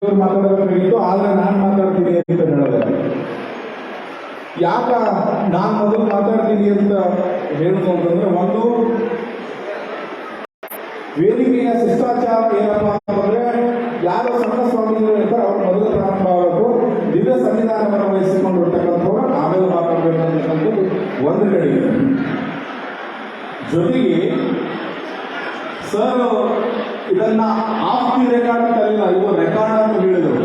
ಮಾತಾಡಬೇಕಾಗಿತ್ತು, ಆದ್ರೆ ನಾನು ಮಾತಾಡ್ತೀನಿ ಅಂತ ಹೇಳಿದೆ. ಯಾಕ ನಾನು ಮೊದಲು ಮಾತಾಡ್ತೀನಿ ಅಂತ ಹೇಳುದು ಅಂತಂದ್ರೆ, ಒಂದು ವೇದಿಕೆಯ ಶಿಷ್ಟಾಚಾರ ಏನಪ್ಪಾ ಅಂತಂದ್ರೆ, ಯಾರು ಸಣ್ಣ ಸ್ವಾಮಿಗಳು ಇರ್ತಾರೆ ಅವ್ರು ಮೊದಲು ಪ್ರಾರಂಭ ಆಗಬೇಕು, ದಿವ್ಯ ಸಂವಿಧಾನವನ್ನು ವಹಿಸಿಕೊಂಡಿರ್ತಕ್ಕಂಥವ್ರು ಆಮೇಲೆ ಮಾತಾಡಬೇಕಂತಕ್ಕಂಥದ್ದು ಒಂದು ಕಡೆ. ಜೊತೆಗೆ ಸರ್ ಇದನ್ನ ಆಫ್ ದಿ ರೆಕಾರ್ಡ್ ಕಲಿಲ್ಲ, ಇವು ರೆಕಾರ್ಡ್ ಅಂತ ಹೇಳಿದರು.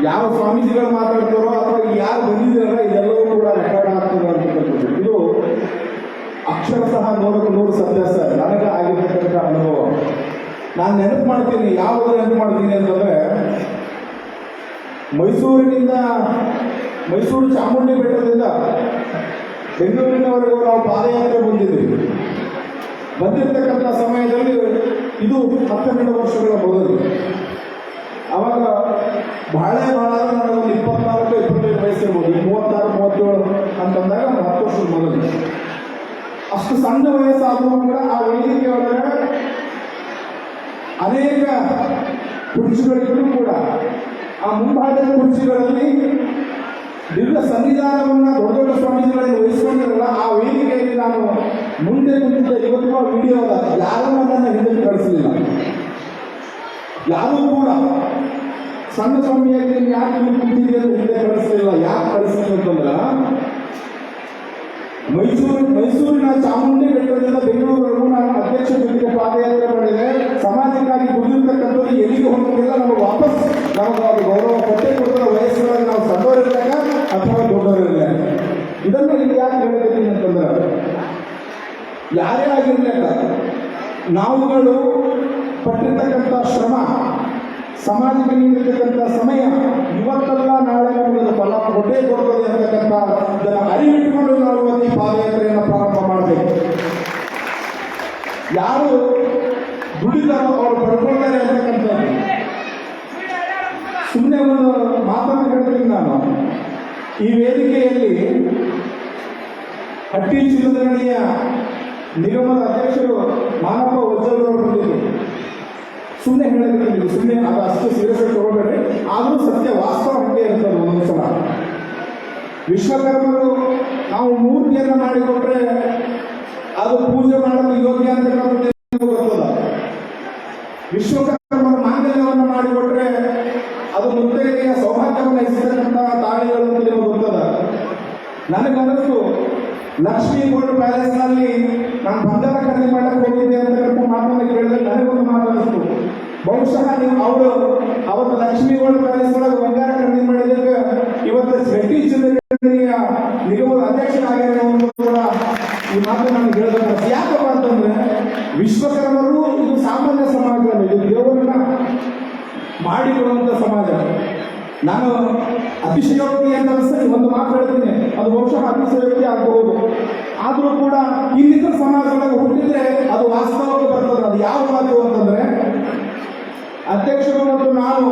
ಯಾವ ಸ್ವಾಮೀಜಿಗಳು ಮಾತಾಡ್ತಾರೋ ಅಥವಾ ಯಾರು ಬಂದಿದ್ದಾರಲ್ಲ ಇದೆಲ್ಲವೂ ಕೂಡ ರೆಕಾರ್ಡ್ ಆಗ್ತದೆ ಅಂತಕ್ಕಂಥದ್ದು. ಇದು ಅಕ್ಷರಶಃ 100% ಸತ್ಯ ಸರ್, ನನಗೆ ಆಗಿರ್ತಕ್ಕಂಥ ಅನುಭವ. ನಾನು ನೆನಪು ಮಾಡ್ತೀನಿ, ಯಾವುದು ನೆನಪು ಮಾಡ್ತೀನಿ ಅಂತಂದ್ರೆ, ಮೈಸೂರು ಚಾಮುಂಡಿ ಬೆಟ್ಟದಿಂದ ಬೆಂಗಳೂರಿನವರೆಗೂ ನಾವು ಪಾದಯಾತ್ರೆ ಬಂದಿರ್ತಕ್ಕಂಥ ಸಮಯದಲ್ಲಿ ಇದು 12 ವರ್ಷಗಳ ಮೊದಲು. ಅವಾಗ ಬಹಳ ನನಗೊಂದು 24-25 ವಯಸ್ಸಿರ್ಬೋದು, 36-37 ಅಂತಂದಾಗ 10 ವರ್ಷದ ಮೊದಲು. ಅಷ್ಟು ಸಣ್ಣ ವಯಸ್ಸಾದರೂ ಕೂಡ ಆ ವೇದಿಕೆ ಒಳಗಡೆ ಅನೇಕ ಕುರ್ಚಿಗಳಿಗೂ ಕೂಡ ಆ ಮುಂಭಾಗದ ಕುರ್ಚಿಗಳಲ್ಲಿ ದಿವ್ಯ ಸಂವಿಧಾನವನ್ನು ದೊಡ್ಡ ದೊಡ್ಡ ಸ್ವಾಮೀಜಿಗಳಲ್ಲಿ ವಹಿಸಿಕೊಂಡಿರಲ್ಲ. ಆ ವೇದಿಕೆಯಲ್ಲಿ ನಾನು ಮುಂದೆ ಕುಂತಿದ್ದ ಇವತ್ತಿನ ವಿಡಿಯೋ ಯಾರೂ ನನ್ನನ್ನು ಹಿಂದೆ ಕಳಿಸಲಿಲ್ಲ. ಯಾರೂ ಕೂಡ ಸಣ್ಣ ಸ್ವಾಮಿಯಾಗಿ ಯಾಕೆ ನೀವು ಕುಂತಿದ್ದೀರಿ ಅಂತ ಹಿಂದೆ ಕಳಿಸಲಿಲ್ಲ. ಯಾಕೆ ಕಳಿಸಲಿಲ್ಲ ಅಂತಂದ್ರೆ, ಮೈಸೂರಿನ ಚಾಮುಂಡಿ ಬೆಟ್ಟದಿಂದ ಬೆಂಗಳೂರಿನವರೆಗೂ ನಾನು ಅಧ್ಯಕ್ಷ ಜೊತೆಗೆ ಪಾದಯಾತ್ರೆ ಮಾಡಿದೆ. ಸಮಾಜಕ್ಕಾಗಿ ದುಡಿದಿರ್ತಕ್ಕಂಥದ್ದು ಎಲ್ಲಿಗೆ ಹೋಗೋದಿಲ್ಲ, ನಮಗೆ ವಾಪಸ್ ನಮಗೆ ಅದು ಗೌರವ ಕೊಟ್ಟೆ ಕೊಡ್ತಾರೆ. ವಯಸ್ಸುಗಳಲ್ಲಿ ನಾವು ಸಣ್ಣವರಿರ್ಲಾಗ ಅಥವಾ ದೊಡ್ಡವರಿರ್ಲಾಗ. ಇದನ್ನು ಇಲ್ಲಿ ಯಾಕೆ ಹೇಳ್ತೀನಿ ಅಂತಂದ್ರೆ, ಯಾರೇ ಆಗಿರ್ಲಿಲ್ಲ, ನಾವುಗಳು ಪಟ್ಟಿರ್ತಕ್ಕಂಥ ಶ್ರಮ, ಸಮಾಜಕ್ಕೆ ನೀಡಿರ್ತಕ್ಕಂಥ ಸಮಯ ಇವತ್ತಲ್ಲ ನಾಳೆ ನಮಗೆ ಫಲ ಕೊಟ್ಟೇ ಕೊಡ್ತದೆ ಅಂತಕ್ಕಂಥ ಇದನ್ನು ಅರಿವಿಟ್ಟುಕೊಂಡು ನಾವು ಈ ಪಾದಯಾತ್ರೆಯನ್ನು ಪ್ರಾರಂಭ ಮಾಡಬೇಕು. ಯಾರು ದುಡಿದಾರೋ ಅವರು ಪಡ್ಕೊಳ್ತಾರೆ ಅಂತಕ್ಕಂಥದ್ದು. ಸುಮ್ಮನೆ ಒಂದು ಮಾತನ್ನು ಹೇಳ್ತೀನಿ ನಾನು. ಈ ವೇದಿಕೆಯಲ್ಲಿ ಹಟ್ಟಿ ಚಿನ್ನದಗಣಿಯ ನಿಗಮದ ಅಧ್ಯಕ್ಷರು ಮಾನಪ್ಪ ವಜ್ಜಲವರು ಬಂದಿದ್ದರು. ಸುಮ್ಮನೆ ಹೇಳಿದ್ರು, ಸುಮ್ಮನೆ ಅದು ಅಷ್ಟು ಸೀರಿಯಸ್ ತಗೋಬೇಡ್ರಿ, ಆದರೂ ಸತ್ಯ ವಾಸ್ತವ ಹಂಗೆ ಇರ್ತದೆ. ಒಂದೊಂದು ಸಲ ವಿಶ್ವಕರ್ಮರು ನಾವು ಮೂರ್ತಿಯನ್ನು ಮಾಡಿಕೊಟ್ರೆ ಅದು ಪೂಜೆ ಮಾಡಲು ಯೋಗ್ಯ ಅಂತಕ್ಕಂಥದ್ದು ಗೊತ್ತದ. ವಿಶ್ವಕರ್ಮರು ಮಾಂಗಲ್ಯವನ್ನು ಮಾಡಿಕೊಟ್ರೆ ಅದು ಮುತ್ತೈದೆಯ ಸೌಭಾಗ್ಯವನ್ನು ಹೆಚ್ಚಿಸತಕ್ಕಂಥ ತಾಳಿಗಳು ಅಂತ ನಿಮಗೆ ಗೊತ್ತದ. ನನಗನ್ನಿಸ್ತು, ಲಕ್ಷ್ಮೀ ಗೋಲ್ಡ್ ಪ್ಯಾಲೇಸ್ನಲ್ಲಿ ನಾನು ಬಂಗಾರ ಖರೀದಿ ಮಾಡಕ್ಕೆ ಹೋಗಿದ್ದೆ ಅಂತಕ್ಕಂಥ ಮಾತನ್ನು ಕೇಳಿದ್ರೆ ನನಗೊಂದು ಮಾತನ್ನಿಸ್ತು. ಬಹುಶಃ ನೀವು ಅವತ್ತು ಲಕ್ಷ್ಮೀ ಗೋಲ್ಡ್ ಪ್ಯಾಲೇಸ್ ಒಳಗೆ ಬಂಗಾರ ಖರೀದಿ ಮಾಡಿದಾಗ ಇವತ್ತು ಶೆಟ್ಟಿ ಜಿಲ್ಲೆಯ ನಿಗಮದ ಅಧ್ಯಕ್ಷರಾಗಿರೋ ಕೂಡ ಈ ಮಾತು ನನಗೆ ಹೇಳಬೇಕು. ಯಾಕಪ್ಪ ಅಂತಂದ್ರೆ, ವಿಶ್ವಕರ್ಮರು ಇದು ಸಾಮಾನ್ಯ ಸಮಾಜ ಅಲ್ಲ, ಇದು ದೇವರನ್ನ ಮಾಡಿಕೊಡುವಂಥ ಸಮಾಜ. ನಾನು ಅತಿಶಯೋಕ್ತಿ ಅಂತ ಅನಿಸ್ತದೆ, ಒಂದು ಮಾತು ಹೇಳ್ತೀನಿ, ಅದು ಬಹುಶಃ ಅತಿಶಯೋಕ್ತಿ ಆಗಬಹುದು. ಆದರೂ ಕೂಡ ಇನ್ನಿತರ ಸಮಾಜದೊಳಗೆ ಹುಟ್ಟಿದ್ರೆ ಅದು ವಾಸ್ತವಕ್ಕೆ ಬರ್ತದೆ. ಅದು ಯಾವ ಮಾತು ಅಂತಂದ್ರೆ, ಅಧ್ಯಕ್ಷರು ಮತ್ತು ನಾನು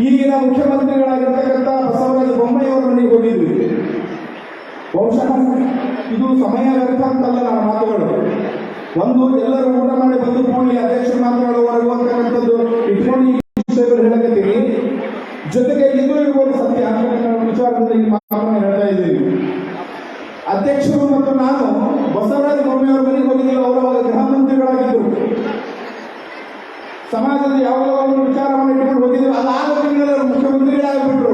ಈಗಿನ ಮುಖ್ಯಮಂತ್ರಿಗಳಾಗಿರ್ತಕ್ಕಂಥ ಬಸವರಾಜ ಬೊಮ್ಮಾಯಿ ಅವರ ಮನೆಗೆ ಹೋಗಿದ್ವಿ. ಬಹುಶಃ ಇದು ಸಮಯ ವ್ಯರ್ಥ ಅಂತಲ್ಲ ನನ್ನ ಮಾತುಗಳು. ಒಂದು, ಎಲ್ಲರೂ ಊಟ ಮಾಡಿ ಬಂದು ಕೂಡಲಿ ಅಧ್ಯಕ್ಷರು ಮಾತನಾಡುವವರೆಗೂ ಅಂತಕ್ಕಂಥದ್ದು ಇಟ್ಕೊಂಡು ಈ ವಿಷಯಗಳು ಹೇಳಕತ್ತೀವಿ. ಜೊತೆಗೆ ಇದು ಇರ್ಬೋದು ಸತ್ಯ ವಿಚಾರದಿಂದ ಈ ಮಾತನ್ನು ಹೇಳ್ತಾ ಇದ್ದೀವಿ. ಅಧ್ಯಕ್ಷರು ಮತ್ತು ನಾನು ಬಸವರಾಜ ಬೊಮ್ಮಾಯಿ ಅವರ ಮನೆಗೆ ಹೋಗಿದ್ದೀವಿ. ಅವರು ಗೃಹ ಮಂತ್ರಿಗಳಾಗಿದ್ದರು. ಸಮಾಜದ ಯಾವುದೋ ಒಂದು ವಿಚಾರವನ್ನು ಇಟ್ಕೊಂಡು ಹೋಗಿದ್ದೀವಿ. ಅದಾದ ತಿಂಗಳು ಮುಖ್ಯಮಂತ್ರಿಗಳಾಗ್ಬಿಟ್ರು.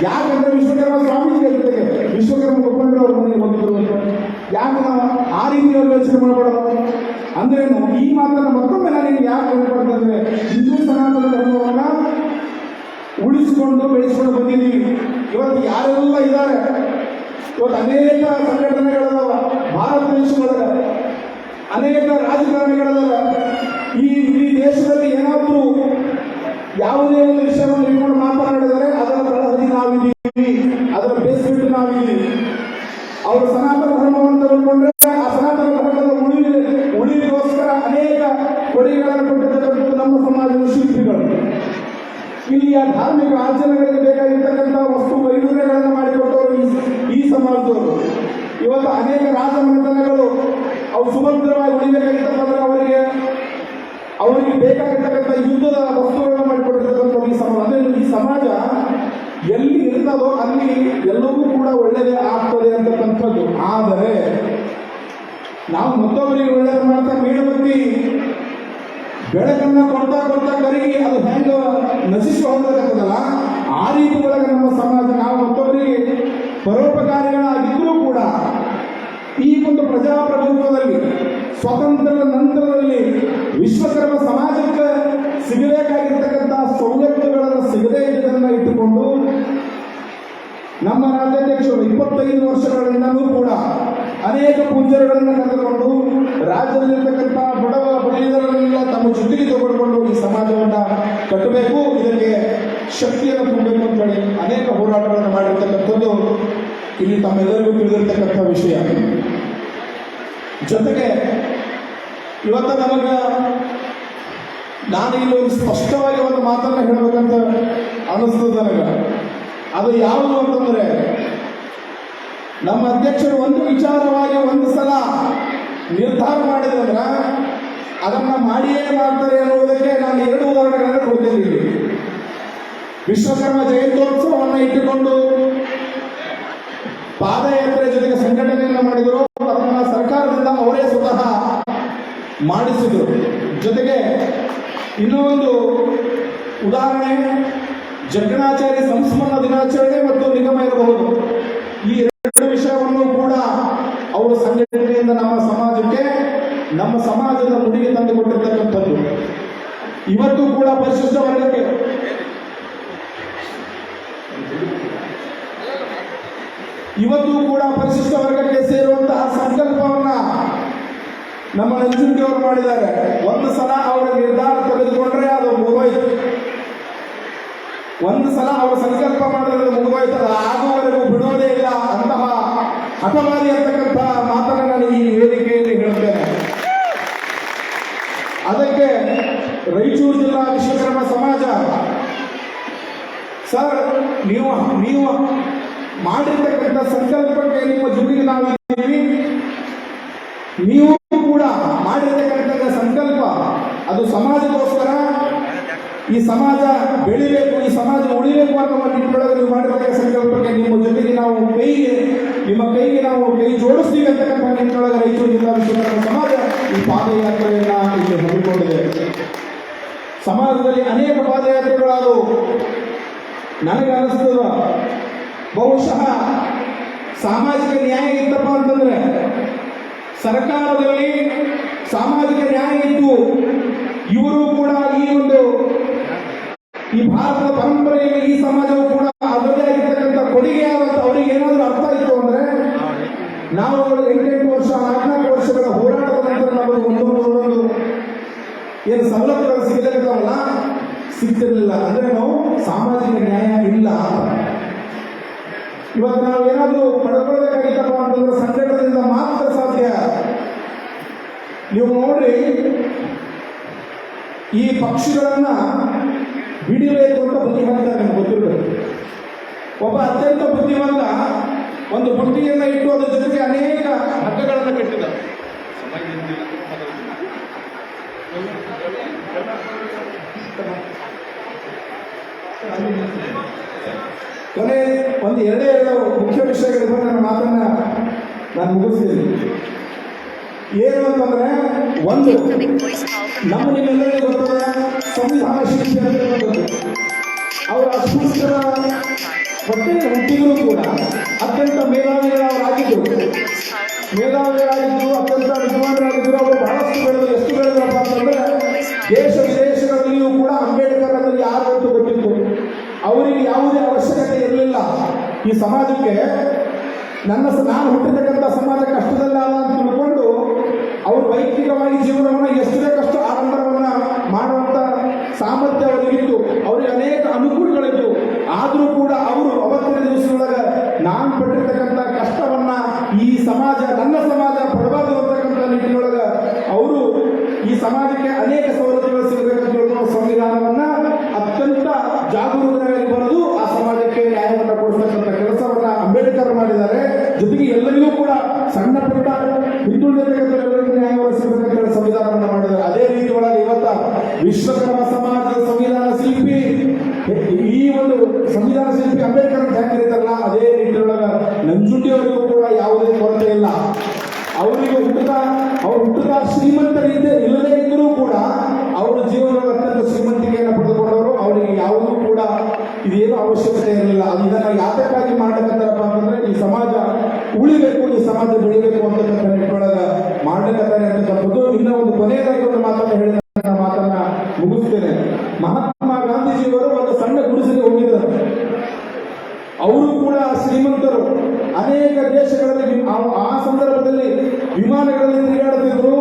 ಯಾಕಂದ್ರೆ ವಿಶ್ವಕರ್ಮ ಸ್ವಾಮೀಜಿ ಜೊತೆಗೆ ವಿಶ್ವಕರ್ಮ ಮುಖಂಡರು ಅವ್ರ ಮನೆಗೆ ಹೋಗಿದ್ರು. ಯಾಕೆ ನಾವು ಆ ರೀತಿಯಲ್ಲಿ ಯೋಚನೆ ಮಾಡಬಾರ್ದು ಅಂದ್ರೇನು? ಈ ಮಾತನ್ನು ಮತ್ತೊಮ್ಮೆ ನನಗೆ ಯಾಕೆ ಹೇಳ್ಬಾರ್ದಂದ್ರೆ, ಹಿಂದೂ ಸನಾತನ ಧರ್ಮವನ್ನ ಉಳಿಸಿಕೊಂಡು ಬೆಳೆಸಿಕೊಂಡು ಬಂದಿದ್ದೀವಿ. ಇವತ್ತು ಯಾರೆಲ್ಲ ಇದ್ದಾರೆ, ಇವತ್ತು ಅನೇಕ ಸಂಘಟನೆಗಳದಾವ, ಭಾರತ ದೇಶದೊಳಗ ಅನೇಕ ರಾಜಕಾರಣಿಗಳದಾವ. ಈ ದೇಶದಲ್ಲಿ ಏನಾದರೂ ಯಾವುದೇ ಒಂದು ವಿಷಯವನ್ನು ಇಟ್ಕೊಂಡು ಮಾತನಾಡಿದರೆ ಅದರ ತಳಹದಿ ನಾವಿದ್ದೀವಿ, ಅದರ ಬೇಸ್ಬಿಟ್ಟು ನಾವಿದ್ದೀವಿ. ಅವರು ಸನಾತನ ಧರ್ಮವನ್ನು ತಿಳ್ಕೊಂಡ್ರೆ ಆ ಸನಾತನ ಧರ್ಮದ ಉಳಿವಿಗೋಸ್ಕರ ಅನೇಕ ಕೊಡುಗೆಗಳನ್ನು ಕೊಟ್ಟಿರ್ತಕ್ಕಂಥದ್ದು ನಮ್ಮ ಸಮಾಜದ ಶಿಲ್ಪಿಗಳು. ಇಲ್ಲಿಯ ಧಾರ್ಮಿಕ ಆಚರಣೆಗಳಿಗೆ ಬೇಕಾಗಿರ್ತಕ್ಕಂಥ ವಸ್ತು ವೈವಿಧ್ಯಗಳನ್ನು ಮಾಡಿಕೊಟ್ಟವರು ಈ ಸಮಾಜದವರು. ಇವತ್ತು ಅನೇಕ ರಾಜಮನೆತನಗಳು ಅವು ಸುಭದ್ರವಾಗಿ ಉಳಿಬೇಕಾಗಿರ್ತಕ್ಕಂಥ ಅವರಿಗೆ ಬೇಕಾಗಿರ್ತಕ್ಕಂಥ ಆಗಿರ್ತಕ್ಕಂಥ ಯುದ್ಧದ ವಸ್ತುಗಳನ್ನು ಮಾಡಿಕೊಟ್ಟಿರ್ತಕ್ಕಂಥ ಈ ಸಮಾಜ, ಅಂದ್ರೆ ಈ ಸಮಾಜ ಎಲ್ಲಿ ಇರ್ತದೋ ಅಲ್ಲಿ ಎಲ್ಲವೂ ಕೂಡ ಒಳ್ಳೆಯದೇ ಆಗ್ತದೆ ಅಂತಕ್ಕಂಥದ್ದು. ಆದರೆ ನಾವು ಮತ್ತೊಬ್ಬರಿಗೆ ಒಳ್ಳೆಯದು ಮಾಡ್ತಾ ಮೇಣಬತ್ತಿ ಬೆಳಕನ್ನ ಕೊಡ್ತಾ ಕೊಡ್ತಾ ಕರಗಿ ಅದು ಹೆಂಗ ನಶಿಸಿ ಹೋಗಬೇಕಾಗ್ತದಲ್ಲ, ಆ ರೀತಿ ಒಳಗೆ ನಮ್ಮ ಸಮಾಜ ನಾವು ಮತ್ತೊಬ್ಬರಿಗೆ ಪರೋಪಕಾರಿಗಳಾಗಿದ್ರೂ ಕೂಡ ಈ ಒಂದು ಪ್ರಜಾಪ್ರಭುತ್ವದಲ್ಲಿ ಸ್ವಾತಂತ್ರ್ಯದ ನಂತರದಲ್ಲಿ ವಿಶ್ವಕರ್ಮ ಸಮಾಜಕ್ಕೆ ಸಿಗಬೇಕಾಗಿರ್ತಕ್ಕಂಥ ಸವಲತ್ತುಗಳನ್ನು ಸಿಗದೇ ಇದ್ದದನ್ನು ಇಟ್ಟುಕೊಂಡು ನಮ್ಮ ರಾಜ್ಯಾಧ್ಯಕ್ಷರು 25 ವರ್ಷಗಳಿಂದಲೂ ಕೂಡ ಅನೇಕ ಪೂಜ್ಯರುಗಳನ್ನು ಕರೆದುಕೊಂಡು ರಾಜ್ಯದಲ್ಲಿರ್ತಕ್ಕಂಥ ಬಡವ ಬಡವರನ್ನೆಲ್ಲ ತಮ್ಮ ಜೊತೆಗೆ ತಗೊಂಡುಕೊಂಡು ಈ ಸಮಾಜವನ್ನು ಕಟ್ಟಬೇಕು, ಇದಕ್ಕೆ ಶಕ್ತಿಯನ್ನು ತುಂಬಬೇಕು ಅಂತ ಹೇಳಿ ಅನೇಕ ಹೋರಾಟಗಳನ್ನು ಮಾಡಿರ್ತಕ್ಕಂಥದ್ದು ಇಲ್ಲಿ ತಮ್ಮೆಲ್ಲರಿಗೂ ತಿಳಿದಿರ್ತಕ್ಕಂಥ ವಿಷಯ. ಜೊತೆಗೆ ಇವತ್ತು ನಾನು ಇಲ್ಲಿ ಒಂದು ಸ್ಪಷ್ಟವಾಗಿ ಒಂದು ಮಾತನ್ನು ಹೇಳಬೇಕಂತ ಅನಿಸ್ತದೆ ನನಗೆ. ಅದು ಯಾವುದು ಅಂತಂದ್ರೆ, ನಮ್ಮ ಅಧ್ಯಕ್ಷರು ಒಂದು ವಿಚಾರವಾಗಿ ಒಂದು ಸಲ ನಿರ್ಧಾರ ಮಾಡಿದಂದ್ರ ಅದನ್ನ ಮಾಡಿಯೇ ಮಾಡ್ತಾರೆ ಅನ್ನುವುದಕ್ಕೆ ನಾನು 2 ಉದಾಹರಣೆಗಳನ್ನು ಕೊಡ್ತೀನಿ. ವಿಶ್ವಕರ್ಮ ಜಯಂತ್ಯೋತ್ಸವವನ್ನು ಇಟ್ಟುಕೊಂಡು ಪಾದಯಾತ್ರೆ ಜೊತೆಗೆ ಸಂಘಟನೆಯನ್ನು ಮಾಡಿದರು. ಅದನ್ನ ಸರ್ಕಾರದಿಂದ ಅವರೇ ಸ್ವತಃ ಮಾಡಿಸಿದರು. ಜೊತೆಗೆ ಇನ್ನೂ ಒಂದು ಉದಾಹರಣೆ, ಜಗ್ಗಣಾಚಾರ್ಯ ಸಂಸ್ಮರಣ ದಿನಾಚರಣೆ ಮತ್ತು ನಿಗಮ ಇರಬಹುದು. ಈ 2 ವಿಷಯವನ್ನು ಕೂಡ ಅವರು ಸಂಘಟನೆಯಿಂದ ನಮ್ಮ ಸಮಾಜದ ಮುಡಿಗೆ ತಂದುಕೊಟ್ಟಿರ್ತಕ್ಕಂಥದ್ದು. ಇವತ್ತು ಕೂಡ ಪರಿಶಿಷ್ಟ ವರ್ಗಕ್ಕೆ ಸೇರುವಂತಹ ಸಂಕಲ್ಪವನ್ನ ನಮ್ಮ ನಂಜುಂಡಿಯವರು ಮಾಡಿದ್ದಾರೆ. ಒಂದು ಸಲ ಅವರ ನಿರ್ಧಾರ ತೆಗೆದುಕೊಂಡ್ರೆ ಅದು ಮುಗಿದೋಯ್ತು. ಒಂದು ಸಲ ಅವರು ಸಂಕಲ್ಪ ಮಾಡಿದ್ರೆ ಮುಗಿದೋಯ್ತದ, ಆಗುವವರೆಗೂ ಬಿಡೋದೇ ಇಲ್ಲ ಅಂತಹ ಹಠಮಾರಿ ಅಂತಕ್ಕಂಥ ಮಾತನ್ನು ನಾನು ಈ ವೇದಿಕೆಯಲ್ಲಿ ಹೇಳುತ್ತೇನೆ. ಅದಕ್ಕೆ ರಾಯಚೂರು ಜಿಲ್ಲಾ ವಿಶ್ವಕರ್ಮ ಸಮಾಜ, ಸರ್ ನೀವು ಮಾಡಿರ್ತಕ್ಕಂಥ ಸಂಕಲ್ಪಕ್ಕೆ ನಿಮ್ಮ ಜೊತೆಗೆ ನಾವು ಇದ್ದೀವಿ. ನೀವು ಕೂಡ ಮಾಡಿರ್ತಕ್ಕಂಥ ಸಂಕಲ್ಪ ಅದು ಸಮಾಜಕ್ಕೋಸ್ಕರ, ಈ ಸಮಾಜ ಬೆಳಿಬೇಕು, ಈ ಸಮಾಜ ಉಳಿಬೇಕು ಅನ್ನುವ ನಿಟ್ಟಿನೊಳಗೆ ನೀವು ಮಾಡಿರ್ತಕ್ಕಂಥ ಸಂಕಲ್ಪಕ್ಕೆ ನಿಮ್ಮ ಜೊತೆಗೆ ನಾವು ನಿಮ್ಮ ಕೈಗೆ ನಾವು ಕೈ ಜೋಡಿಸ್ತೀವಿ ಅಂತಕ್ಕಂಥ ನಿಟ್ಟಿನೊಳಗೆ ರಾಯಚೂರು ಜಿಲ್ಲಾ ವಿಶ್ವಕರ್ಮ ಸಮಾಜ ಈ ಪಾದಯಾತ್ರೆಯನ್ನ ಇಲ್ಲಿ ಹಮ್ಮಿಕೊಂಡಿದೆ. ಸಮಾಜದಲ್ಲಿ ಅನೇಕ ಪಾದಯಾತ್ರೆಗಳಾದವು. ನನಗೆ ಅನಿಸ್ತದ ಬಹುಶಃ ಸಾಮಾಜಿಕ ನ್ಯಾಯ ಇತ್ತಪ್ಪ ಅಂತಂದ್ರೆ, ಸರ್ಕಾರದಲ್ಲಿ ಸಾಮಾಜಿಕ ನ್ಯಾಯ ಇತ್ತು, ಇವರು ಕೂಡ ಈ ಭಾರತದ ಪರಂಪರೆಯಲ್ಲಿ ಈ ಸಮಾಜವು ಕೂಡ ಅದರದೇ ಆಗಿರ್ತಕ್ಕಂಥ ಕೊಡುಗೆ ಆದಂತ ಅವರಿಗೆ ಏನಾದರೂ ಅರ್ಥ ಇತ್ತು ಅಂದ್ರೆ, ನಾವು 8 ವರ್ಷ 14 ವರ್ಷಗಳ ಹೋರಾಟದ ನಂತರ ನಾವು ಒಂದೊಂದು ಏನು ಸವಲತ್ತುಗಳು ಸಿಗಲಿಲ್ಲ, ಸಿಗ್ತಿರ್ಲಿಲ್ಲ ಅಂದ್ರೆ ನಾವು ಸಾಮಾಜಿಕ ನ್ಯಾಯ ಇಲ್ಲ. ಇವತ್ತು ನಾವು ಏನಾದರೂ ಪಡ್ಕೊಳ್ಬೇಕಾಗಿತ್ತಪ್ಪ ಅಂತಂದ್ರೆ ಸಂಘಟನೆಯಿಂದ ಮಾತ್ರ ಸಾಧ್ಯ. ನೀವು ನೋಡ್ರಿ, ಈ ಪಕ್ಷಿಗಳನ್ನ ಬಿಡಬೇಕು ಅಂತ ಬುದ್ಧಿವಂತ ನಿಮ್ಗೆ ಗೊತ್ತಿರಬೇಕು. ಒಬ್ಬ ಅತ್ಯಂತ ಬುದ್ಧಿವಂತ ಒಂದು ಬುಟ್ಟಿಯನ್ನು ಇಟ್ಟು ಅದರ ಜೊತೆಗೆ ಅನೇಕ ಹಗ್ಗಗಳನ್ನು ಕಟ್ಟಿದ. ಕೊನೆ ಒಂದು 2 ಮುಖ್ಯ ವಿಷಯಗಳಿಂದ ನನ್ನ ಮಾತನ್ನ ನಾನು ಮುಗಿಸ್ತೀನಿ. ಏನು ಅಂತಂದ್ರೆ, ಒಂದು ನಿಮ್ಮೆಲ್ಲರಿಗೂ ಗೊತ್ತದ ಸಂವಿಧಾನ ಶಿಕ್ಷೆ ಅಂತ ಅವರ ಅಸ್ಪೃಶ್ಯರ ಹುಟ್ಟಿಗಳು ಕೂಡ ಅತ್ಯಂತ ಮೇಧಾವಿಗಳಾಗಿದ್ದು ಅತ್ಯಂತ ವಿದ್ವಾಂಸರಾಗಿದ್ದರು. ಅವರು ಬಹಳಷ್ಟು ಬೆಳೆದು ಎಷ್ಟು ಬೆಳೆದಪ್ಪ ಅಂತಂದ್ರೆ, ದೇಶ ವಿದೇಶಗಳಲ್ಲಿಯೂ ಕೂಡ ಅಂಬೇಡ್ಕರ್ ಅಂದರೆ ಯಾರು ಅಂತ ಗೊತ್ತಿತ್ತು. ಅವರಿಗೆ ಯಾವುದೇ ಅವಶ್ಯಕತೆ ಇರಲಿಲ್ಲ. ಈ ಸಮಾಜಕ್ಕೆ ನಾನು ಹುಟ್ಟಿರ್ತಕ್ಕಂಥ ಸಮಾಜ ಕಷ್ಟದಲ್ಲ ಅಂತ ತಿಳ್ಕೊಂಡು ಅವರು ವೈಯಕ್ತಿಕವಾಗಿ ಜೀವನವನ್ನು ಎಷ್ಟು ಬೇಕಷ್ಟು ಆಡಂಬರವನ್ನು ಮಾಡುವಂಥ ಸಾಮರ್ಥ್ಯ ಅವರಿಗಿತ್ತು. ಅವರಿಗೆ ಅನೇಕ ಅನುಕೂಲಗಳಿತ್ತು. ಆದರೂ ಕೂಡ ಅವರು ಅವತ್ತಿನ ದಿವಸದೊಳಗೆ ನಾನು ಪಟ್ಟಿರ್ತಕ್ಕಂಥ ಕಷ್ಟವನ್ನ ಈ ಸಮಾಜ, ನನ್ನ ಸಮಾಜ ಪಡಬಾರದು ಅಂತಕ್ಕಂಥ ನಿಟ್ಟಿನೊಳಗೆ ಅವರು ಈ ಸಮಾಜಕ್ಕೆ ಅನೇಕ ಸವಲತ್ತುಗಳು ಸಿಗಬೇಕಂತ ತಿಳ್ಕೊಂಡು ಸಂವಿಧಾನವನ್ನ ಅತ್ಯಂತ ಜಾಗರೂಕರಾಗಿ ಬರೆದು ಆ ಸಮಾಜಕ್ಕೆ ನ್ಯಾಯವನ್ನು ಕೊಡಿಸ್ತಕ್ಕಂಥ ಕೆಲಸವನ್ನ ಅಂಬೇಡ್ಕರ್ ಮಾಡಿದ್ದಾರೆ. ಜೊತೆಗೆ ಎಲ್ಲರಿಗೂ ಕೂಡ ಸಣ್ಣ ಪುಟ್ಟ ಹಿಂದುಳಿದ ನ್ಯಾಯವನ್ನು ಸಿಗಬೇಕಂತ ಸಂವಿಧಾನವನ್ನು ಮಾಡಿದ್ದಾರೆ. ಅದೇ ರೀತಿ ಒಳಗೆ ಇವತ್ತ ವಿಶ್ವಕರ್ಮ ಸಂವಿಧಾನ ಶಿಲ್ಪಿ ಅಂಬೇಡ್ಕರ್ ಹೆಂಗ್ ಕರೀತಾರಲ್ಲ ಅದೇ ನಿಟ್ಟಿನೊಳಗ ನಂಜುಂಡಿಯವರಿಗೂ ಕೂಡ ಯಾವುದೇ ಕೊರತೆ ಇಲ್ಲ. ಅವರಿಗೆ ಹುಟ್ಟುತ್ತಾ ಶ್ರೀಮಂತರಿದ್ದ ಇಲ್ಲದೇ ಇದ್ದರೂ ಕೂಡ ಅವರ ಜೀವನದಲ್ಲಿ ಅತ್ಯಂತ ಶ್ರೀಮಂತಿಕೆಯನ್ನು ಪಡೆದುಕೊಂಡವರು. ಅವರಿಗೆ ಯಾವುದೂ ಕೂಡ ಇದೇನು ಅವಶ್ಯಕತೆ ಇರಲಿಲ್ಲ. ಅದು ಇದನ್ನ ಯಾತಕ್ಕಾಗಿ ಮಾಡಕತ್ತಾರಪ್ಪ ಅಂತಂದ್ರೆ ಈ ಸಮಾಜ ಉಳಿಬೇಕು, ಈ ಸಮಾಜ ಬೆಳಿಬೇಕು ಅಂತಕ್ಕಂಥ ನಿಟ್ಟಿನೊಳಗ ಮಾಡಕತ್ತಾರೆ ಅಂತಕ್ಕಂಥದ್ದು. ಇನ್ನ ಒಂದು ಕೊನೆಯದಾಗಿ ಒಂದು ಮಾತನ್ನು ಹೇಳಿದ ಮಾತನ್ನ ಮುಗಿಸ್ತೇನೆ. ಮಹಾತ್ಮ ಗಾಂಧೀಜಿಯವರು ಒಂದು ಸಣ್ಣ ಗುಡಿಸಲಿಗೆ ಹೋಗಿದ್ದಾರೆ. ಅವರು ಕೂಡ ಶ್ರೀಮಂತರು. ಅನೇಕ ದೇಶಗಳಲ್ಲಿ ಆ ಸಂದರ್ಭದಲ್ಲಿ ವಿಮಾನಗಳಲ್ಲಿ ತಿರುಗಾಡುತ್ತಿದ್ರು.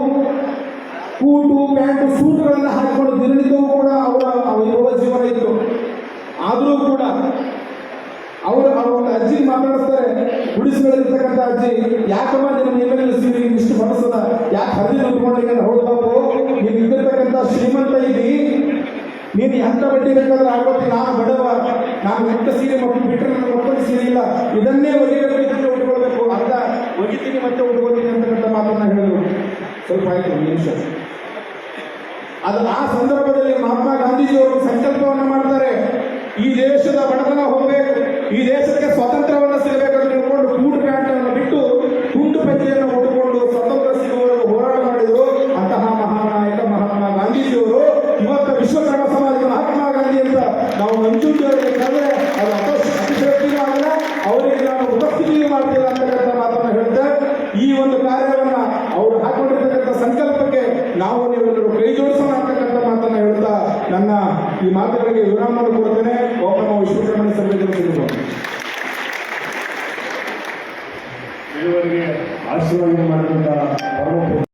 ಕೂಟು ಪ್ಯಾಂಟು ಸೂಟುಗಳನ್ನು ಹಾಕಿಕೊಂಡು ದಿನನಿತ್ಯವೂ ಕೂಡ ಅವರ ಜೀವನ ಇತ್ತು. ಆದರೂ ಕೂಡ ಅವರು ಒಂದು ಅಜ್ಜಿ ಮಾತಾಡಿಸ್ತಾರೆ, ಗುಡಿಸಲಿರ್ತಕ್ಕಂಥ ಅಜ್ಜಿ, ಯಾಕಮ್ಮ ನಿಮ್ಮ ನಿಮ್ಮಲ್ಲಿ ಸೀರೆ ಇಷ್ಟು ಮನಸ್ಸದ, ಯಾಕೆ ಹರಿದು ಉಟ್ಕೊಂಡಿಗೆ ಹೌದು ಬಾಬು, ನೀವು ಇದ್ದಿರ್ತಕ್ಕಂಥ ಶ್ರೀಮಂತ ಇದ್ದಿ, ನೀನು ಎಂತ ಬಡ್ಡಿ ಬೇಕಾದ್ರೆ ಆಗೋತಿ, ನಾನು ಬಡವ, ನಾನು ಎಂತ ಸೀರೆ ಬಿಟ್ಟರೆ ನನ್ನ ಮಕ್ಕಳಿಗೆ ಸೀರೆ ಇಲ್ಲ, ಇದನ್ನೇ ಒಗಿಬೇಕು, ಉಟ್ಕೊಳ್ಬೇಕು, ಅರ್ಧ ಒಗಿತೀನಿ ಮತ್ತೆ ಉಟ್ಕೊಳ್ತೀನಿ ಅಂತಕ್ಕಂಥ ಮಾತನ್ನ ಹೇಳಿದ್ರು. ಸ್ವಲ್ಪ ಆಯ್ತು ಒಂದು ನಿಮಿಷ. ಅದು ಆ ಸಂದರ್ಭದಲ್ಲಿ ಮಹಾತ್ಮ ಗಾಂಧೀಜಿಯವರು ಸಂಕಲ್ಪವನ್ನು ಮಾಡ್ತಾರೆ, ಈ ದೇಶದ ಬಡತನ ಹೋಗಬೇಕು, ಈ ದೇಶಕ್ಕೆ ಸ್ವಾತಂತ್ರ್ಯವನ್ನು ಸಿಗಬೇಕಂತ ತಿಳ್ಕೊಂಡು ಕೂಟು ಪ್ಯಾಂಟನ್ನು ಬಿಟ್ಟು ತುಂಡು ಪಂಚೆಯನ್ನು ಉಟ್ಟುಕೊಂಡು ಸ್ವತಂತ್ರ ಸಿಗುವವರೆಗೂ ಹೋರಾಟ ಮಾಡಿದರು. ಅಂತಹ ಮಹಾನಾಯಕ ಮಹಾತ್ಮ ಗಾಂಧೀಜಿಯವರು ಇವತ್ತು ವಿಶ್ವಕರ್ಮ ಸಮಾಜದ ಮಹಾತ್ಮ ಗಾಂಧಿ ಅಂತ ನಾವು ನಂಜುಂಡಿಯವರಿಗೆ ಕರೆದ್ರೆ ಅದು ಅತಿಶಕ್ತಿಯೂ ಆಗಲ್ಲ, ಅವರಿಗೆ ನಾವು ಉಪಸ್ಥಿತಿಯೂ ಮಾಡ್ತಿಲ್ಲ ಅಂತಕ್ಕಂಥ ಮಾತನ್ನು ಹೇಳ್ತಾರೆ. ಈ ಒಂದು ಕಾರ್ಯವನ್ನ ಅವರು ಹಾಕೊಂಡಿರ್ತಕ್ಕಂಥ ಸಂಕಲ್ಪಕ್ಕೆ ನಾವು ನೀವೆಲ್ಲರೂ ಕೈ ಜೋಡಿಸೋಣ ಅಂತಕ್ಕಂಥ ಮಾತನ್ನು ಹೇಳ್ತಾ ನನ್ನ ಈ ಮಾತುಗಳಿಗೆ ವಿರಾಮ ಕೊಡ್ತೇನೆ. ಒಬ್ಬ ವಿಶ್ವಕರ್ಮ ಸಂಘಟನೆ ಇದುವರೆಗೆ ಆಶೀರ್ವಾದ ಮಾಡಿದಂತಹ